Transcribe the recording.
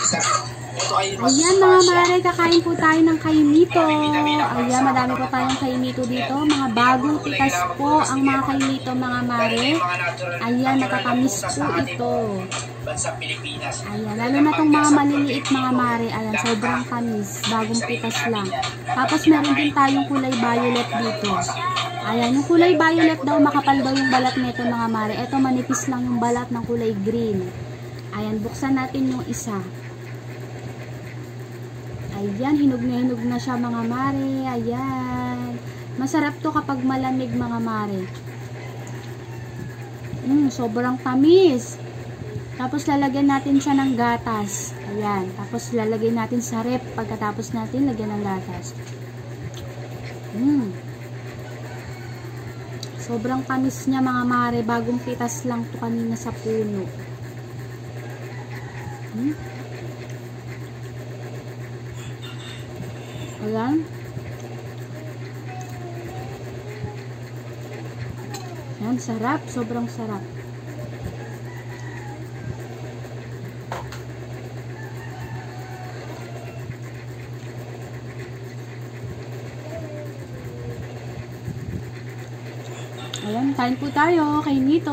Ayan mga mare, kakain po tayo ng kaimito. Ayan, madami po tayong kaimito dito. Mga bagong pitas po ang mga kaimito mga mare. Ayan, nakakamiss po ito. Ayan, lalo na itong mga maliliit mga mare. Ayan, sobrang kamis. Bagong pitas lang. Tapos meron din tayong kulay violet dito. Ayan, yung kulay violet daw, makapal daw yung balat nito mga mare. Ito, manipis lang yung balat ng kulay green. Ayan, buksan natin yung isa. Ayan, hinog na siya mga mare. Ayan. Masarap to kapag malamig mga mare. Sobrang tamis. Tapos lalagyan natin siya ng gatas. Ayan. Tapos lalagyan natin sa rep. Pagkatapos natin, lagyan ng gatas. Sobrang tamis niya mga mare. Bagong pitas lang to kanina sa puno. Ayan. Ayan, sarap. Sobrang sarap. Ayan, kain po tayo. Kain nito.